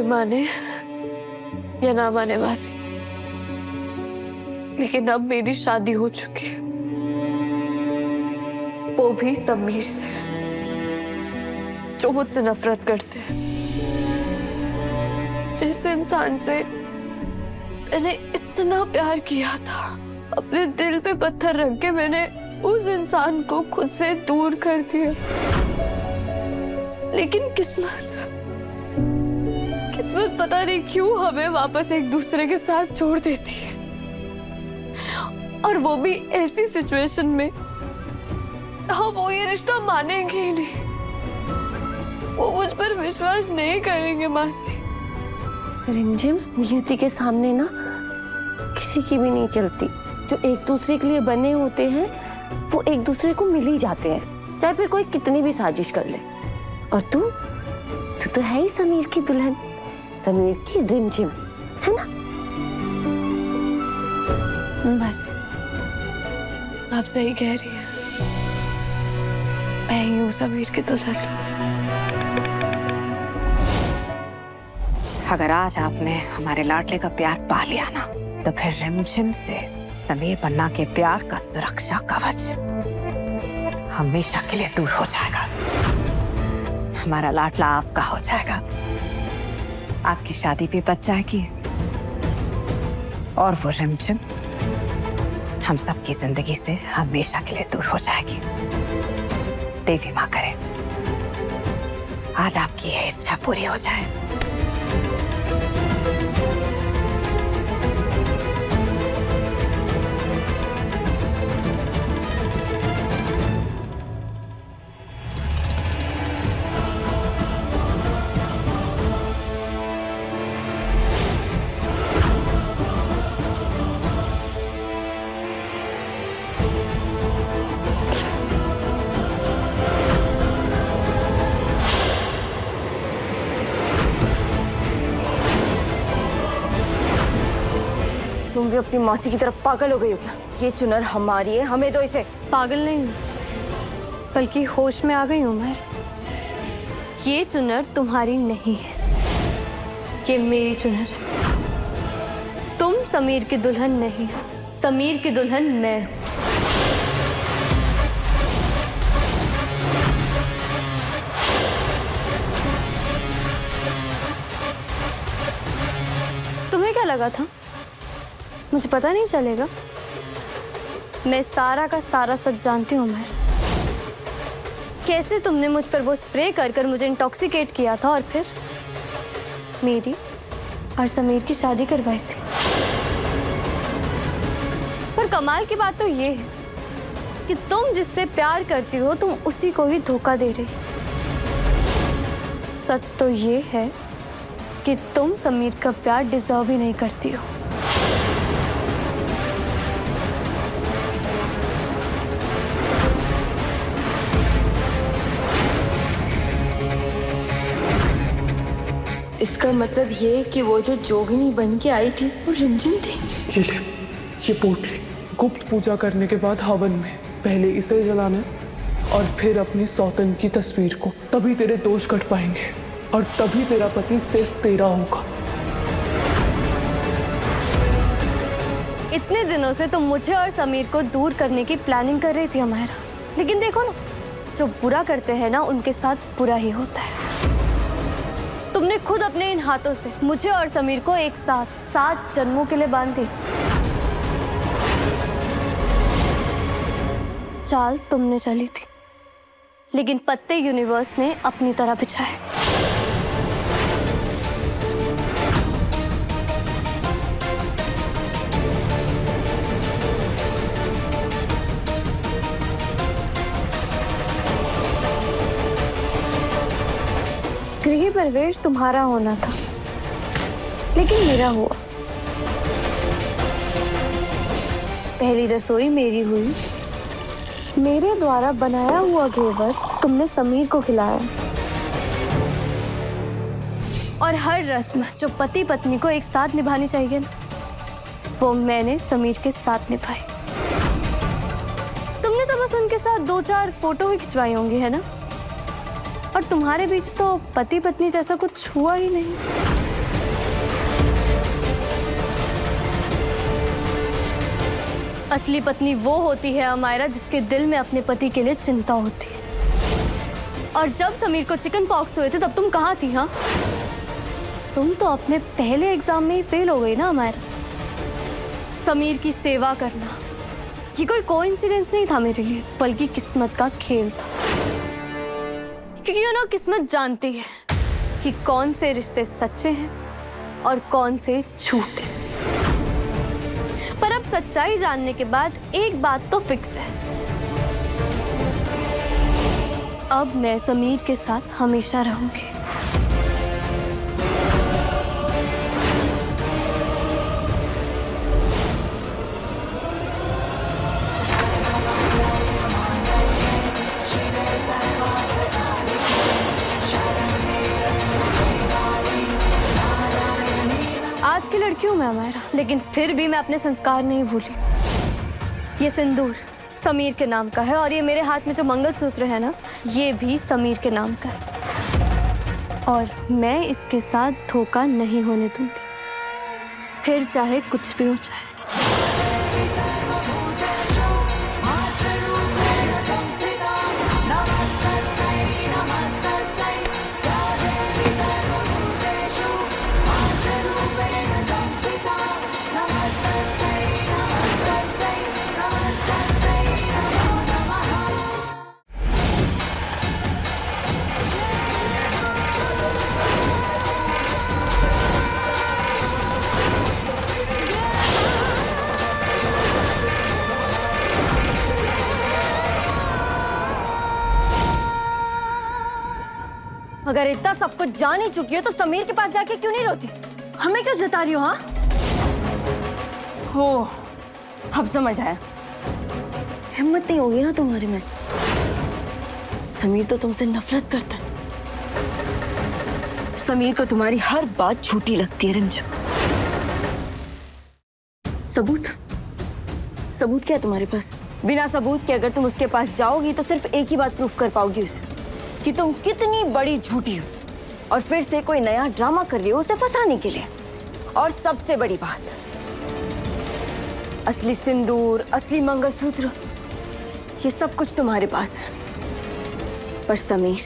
माने या ना माने मासी, लेकिन अब मेरी शादी हो चुकी है, वो भी समीर से, जो मुझसे नफरत करते हैं। जिस इंसान से मैंने इतना प्यार किया था, अपने दिल पे पत्थर रख के मैंने उस इंसान को खुद से दूर कर दिया। लेकिन किस्मत पता नहीं क्यों हमें वापस एक दूसरे के साथ जोड़ देती है, और वो भी ऐसी सिचुएशन में जहां वो ये रिश्ता मानेंगे ही नहीं, वो मुझ पर विश्वास नहीं करेंगे मासी। रिमझिम, नियति के सामने ना किसी की भी नहीं चलती। जो एक दूसरे के लिए बने होते हैं वो एक दूसरे को मिल ही जाते हैं, चाहे फिर कोई कितनी भी साजिश कर ले। और तू तो है ही समीर की दुल्हन, समीर की रिमझिम, है ना? बस आप सही कह रही हैं, मैं ही हूँ समीर की दुल्हन। अगर आज आपने हमारे लाडले का प्यार पा लिया ना, तो फिर रिमझिम से समीर पन्ना के प्यार का सुरक्षा कवच हमेशा के लिए दूर हो जाएगा। हमारा लाडला आपका हो जाएगा, आपकी शादी भी बच जाएगी, और वो रिमझिम हम सबकी जिंदगी से हमेशा के लिए दूर हो जाएगी। देवी माँ करे आज आपकी ये इच्छा पूरी हो जाए। तुम भी अपनी मौसी की तरफ पागल हो गई हो क्या? ये चुनर हमारी है, हमें दो इसे। पागल नहीं हूँ, बल्कि होश में आ गई हूँ मैं। ये चुनर तुम्हारी नहीं है, ये मेरी चुनर है। तुम समीर की दुल्हन नहीं हो, समीर की दुल्हन मैं हूँ। तुम्हें क्या लगा था मुझे पता नहीं चलेगा? मैं सारा का सारा सच जानती हूँ। मैं कैसे तुमने मुझ पर वो स्प्रे कर कर मुझे इंटॉक्सिकेट किया था और फिर मेरी और समीर की शादी करवाई थी। पर कमाल की बात तो ये है कि तुम जिससे प्यार करती हो तुम उसी को ही धोखा दे रही। सच तो ये है कि तुम समीर का प्यार डिजर्व ही नहीं करती हो। इसका मतलब ये कि वो जो जोगिनी बन के आई थी वो रिमझिम थी। ये पोटली गुप्त पूजा करने के बाद हवन में पहले इसे जलाना और फिर अपनी सौतन की तस्वीर को, तभी तेरे दोष कट पाएंगे और तभी तेरा पति सिर्फ तेरा होगा। इतने दिनों से तुम मुझे और समीर को दूर करने की प्लानिंग कर रही थी हमारा, लेकिन देखो ना, जो बुरा करते हैं ना उनके साथ बुरा ही होता है। तुमने खुद अपने इन हाथों से मुझे और समीर को एक साथ 7 जन्मों के लिए बांध दी। चाल तुमने चली थी, लेकिन पत्ते यूनिवर्स ने अपनी तरह बिछाए। गृह प्रवेश तुम्हारा होना था, लेकिन मेरा हुआ। पहली रसोई मेरी हुई, मेरे द्वारा बनाया हुआ घेवर तुमने समीर को खिलाया, और हर रस्म जो पति पत्नी को एक साथ निभानी चाहिए ना, वो मैंने समीर के साथ निभाई। तुमने तो बस उनके साथ 2-4 फोटो ही खिंचवाई होंगी, है ना? और तुम्हारे बीच तो पति पत्नी जैसा कुछ हुआ ही नहीं। असली पत्नी वो होती है अमायरा जिसके दिल में अपने पति के लिए चिंता होती है। और जब समीर को चिकन पॉक्स हुए थे तब तुम कहाँ थी? हाँ, तुम तो अपने पहले एग्जाम में ही फेल हो गई ना अमायरा। समीर की सेवा करना ये कोई कोइंसिडेंस नहीं था मेरे लिए, बल्कि किस्मत का खेल था। क्योंकि यू नो, किस्मत जानती है कि कौन से रिश्ते सच्चे हैं और कौन से झूठे। पर अब सच्चाई जानने के बाद एक बात तो फिक्स है, अब मैं समीर के साथ हमेशा रहूंगी। आज की लड़की हूं मैं अमायरा, लेकिन फिर भी मैं अपने संस्कार नहीं भूली। ये सिंदूर समीर के नाम का है और ये मेरे हाथ में जो मंगलसूत्र है ना, ये भी समीर के नाम का है। और मैं इसके साथ धोखा नहीं होने दूंगी, फिर चाहे कुछ भी हो जाए। अगर इतना सब कुछ जान ही चुकी हो तो समीर के पास जाके क्यों नहीं रोती? हमें क्यों जता रही हो? हाँ, हो, अब समझ आया। हिम्मत नहीं होगी ना तुम्हारी में। समीर तो तुमसे नफरत करता है। समीर को तुम्हारी हर बात झूठी लगती है रिमझिम। सबूत क्या है तुम्हारे पास? बिना सबूत के अगर तुम उसके पास जाओगी तो सिर्फ एक ही बात प्रूफ कर पाओगी उसे, कि तुम कितनी बड़ी झूठी हो और फिर से कोई नया ड्रामा कर रही हो उसे फंसाने के लिए। और सबसे बड़ी बात, असली सिंदूर, असली मंगलसूत्र, ये सब कुछ तुम्हारे पास है, पर समीर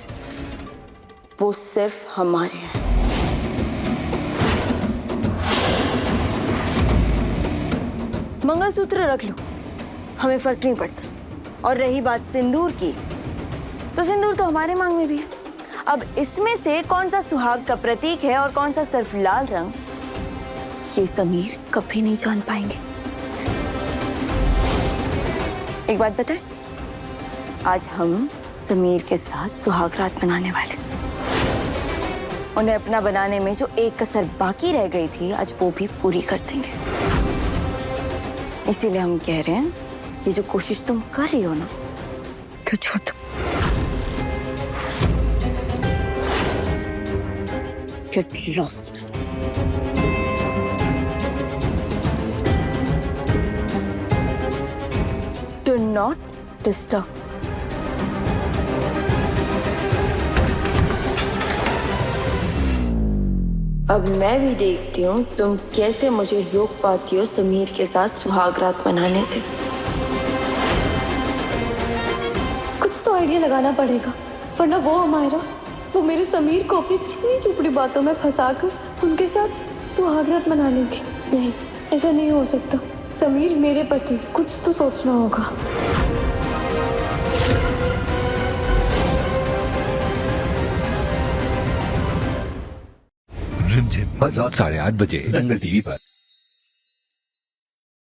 वो सिर्फ हमारे हैं। मंगलसूत्र रख लो, हमें फर्क नहीं पड़ता। और रही बात सिंदूर की, तो सिंदूर तो हमारे मांग में भी है। अब इसमें से कौन सा सुहाग का प्रतीक है और कौन सा सिर्फ लाल रंग, ये समीर कभी नहीं जान पाएंगे। एक बात बताएं, आज हम समीर के साथ सुहाग रात मनाने वाले। उन्हें अपना बनाने में जो एक कसर बाकी रह गई थी, आज वो भी पूरी कर देंगे। इसीलिए हम कह रहे हैं, ये जो कोशिश तुम कर रही हो ना, क्यों छोड़ दो। Get lost. Do not disturb. अब मैं भी देखती हूँ तुम कैसे मुझे रोक पाती हो समीर के साथ सुहाग रात मनाने से। कुछ तो आइडिया लगाना पड़ेगा, वरना वो अमायरा, वो मेरे समीर को अपनी छिपी चुपड़ी बातों में फंसाकर उनके साथ सुहागरात मना लेंगे। नहीं, ऐसा नहीं हो सकता। समीर मेरे पति, कुछ तो सोचना होगा। रिमझिम रात 8:30 बजे दंगल टीवी पर।